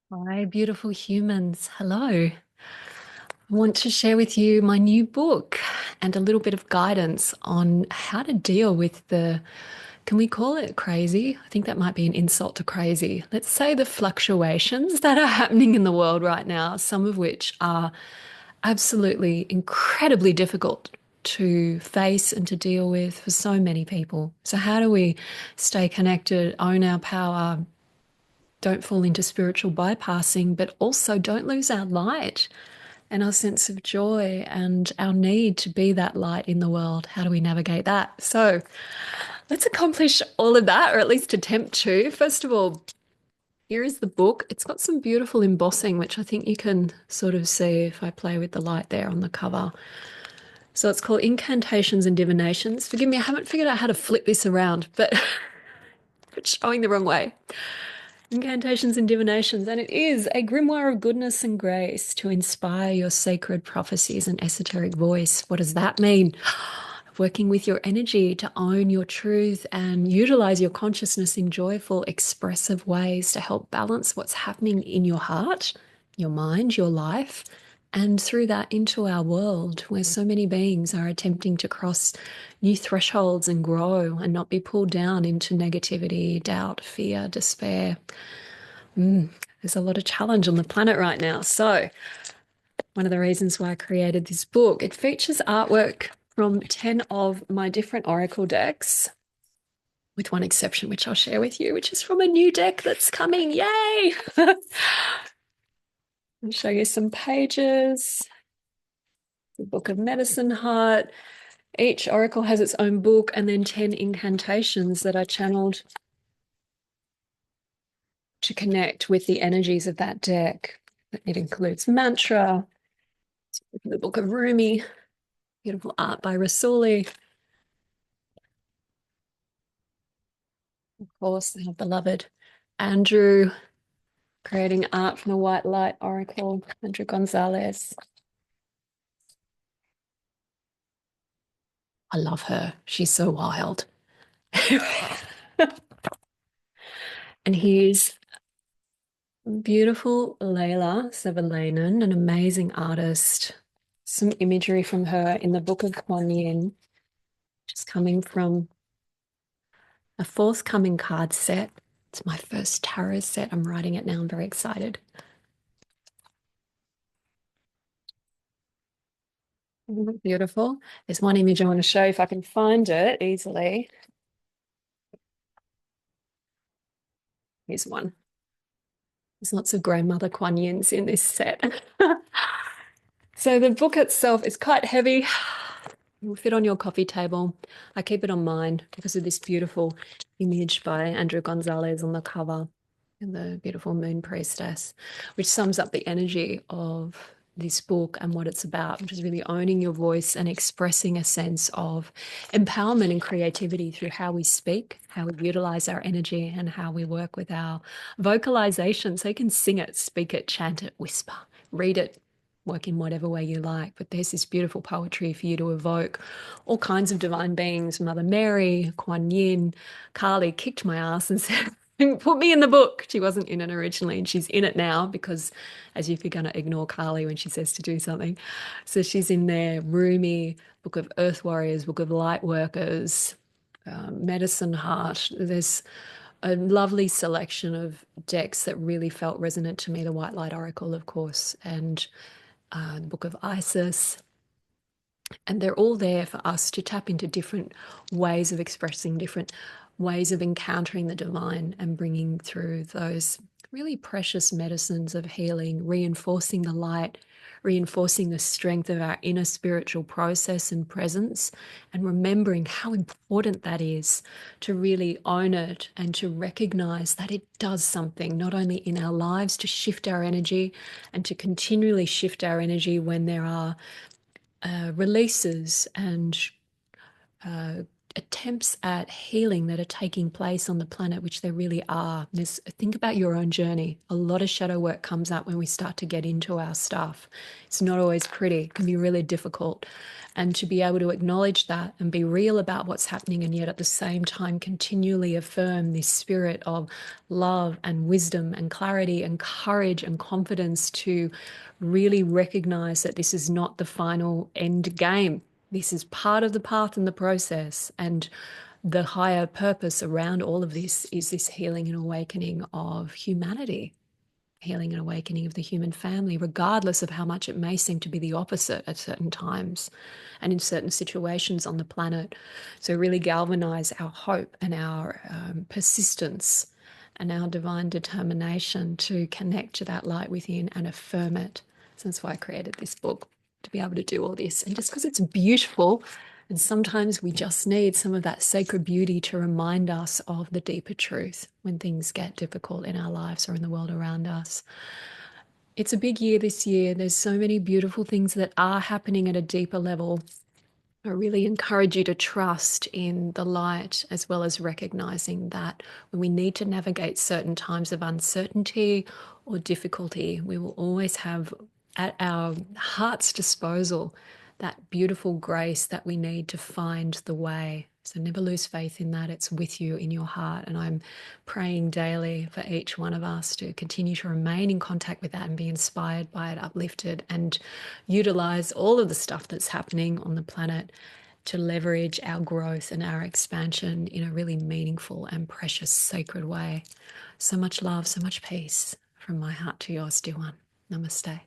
Hi, beautiful humans. Hello. I want to share with you my new book and a little bit of guidance on how to deal with can we call it crazy? I think that might be an insult to crazy. Let's say the fluctuations that are happening in the world right now, some of which are absolutely incredibly difficult to face and to deal with for so many people. So, how do we stay connected, own our power, don't fall into spiritual bypassing, but also don't lose our light and our sense of joy and our need to be that light in the world? How do we navigate that? So let's accomplish all of that, or at least attempt to. First of all, here is the book. It's got some beautiful embossing, which I think you can sort of see if I play with the light there on the cover. So it's called Incantations and Divinations. Forgive me, I haven't figured out how to flip this around, but it's showing the wrong way. Incantations and Divinations, and it is a grimoire of goodness and grace to inspire your sacred prophecies and esoteric voice. What does that mean? Working with your energy to own your truth and utilize your consciousness in joyful, expressive ways to help balance what's happening in your heart, your mind, your life, and through that into our world where so many beings are attempting to cross new thresholds and grow and not be pulled down into negativity, doubt, fear, despair. There's a lot of challenge on the planet right now. So, one of the reasons why I created this book, it features artwork from 10 of my different oracle decks, with one exception, which I'll share with you, which is from a new deck that's coming. Yay! I'll show you some pages. The Book of Medicine Heart. Each oracle has its own book and then 10 incantations that are channeled to connect with the energies of that deck. It includes mantra, the Book of Rumi, beautiful art by Rasuli. Of course, our beloved Andrew, creating art from the White Light Oracle, Andrew Gonzalez. I love her. She's so wild. And here's beautiful Layla Sevelainen, an amazing artist. Some imagery from her in the Book of Kuan Yin, just coming from a forthcoming card set. It's my first tarot set. I'm writing it now. I'm very excited. Isn't it beautiful? There's one image I want to show if I can find it easily. Here's one. There's lots of grandmother Kuan Yins in this set. So the book itself is quite heavy. It will fit on your coffee table. I keep it on mine because of this beautiful image by Andrew Gonzalez on the cover and the beautiful moon priestess, which sums up the energy of this book and what it's about, which is really owning your voice and expressing a sense of empowerment and creativity through how we speak, how we utilize our energy, and how we work with our vocalization. So you can sing it, speak it, chant it, whisper, read it, work in whatever way you like. But there's this beautiful poetry for you to evoke all kinds of divine beings. Mother Mary, Kuan Yin, Kali kicked my ass and said, put me in the book. She wasn't in it originally, and she's in it now because, as if you're going to ignore Kali when she says to do something. So she's in there. Rumi, Book of Earth Warriors, Book of Light Workers, Medicine Heart. There's a lovely selection of decks that really felt resonant to me. The White Light Oracle, of course, and the Book of Isis. And they're all there for us to tap into different ways of expressing, different ways of encountering the divine and bringing through those really precious medicines of healing, reinforcing the light, reinforcing the strength of our inner spiritual process and presence, and remembering how important that is to really own it and to recognize that it does something, not only in our lives to shift our energy and to continually shift our energy when there are releases and uh, attempts at healing that are taking place on the planet, which there really are. Think about your own journey. A lot of shadow work comes up when we start to get into our stuff. It's not always pretty, it can be really difficult. And to be able to acknowledge that and be real about what's happening, and yet at the same time continually affirm this spirit of love and wisdom and clarity and courage and confidence to really recognize that this is not the final end game. This is part of the path and the process. And the higher purpose around all of this is this healing and awakening of humanity, healing and awakening of the human family, regardless of how much it may seem to be the opposite at certain times and in certain situations on the planet. So, really galvanize our hope and our persistence and our divine determination to connect to that light within and affirm it. So, that's why I created this book, to be able to do all this. And just because it's beautiful, and sometimes we just need some of that sacred beauty to remind us of the deeper truth when things get difficult in our lives or in the world around us. It's a big year this year. There's so many beautiful things that are happening at a deeper level. I really encourage you to trust in the light, as well as recognizing that when we need to navigate certain times of uncertainty or difficulty, we will always have at our heart's disposal that beautiful grace that we need to find the way. So never lose faith in that. It's with you in your heart. And I'm praying daily for each one of us to continue to remain in contact with that and be inspired by it, uplifted, and utilize all of the stuff that's happening on the planet to leverage our growth and our expansion in a really meaningful and precious, sacred way. So much love, so much peace from my heart to yours, dear one. Namaste.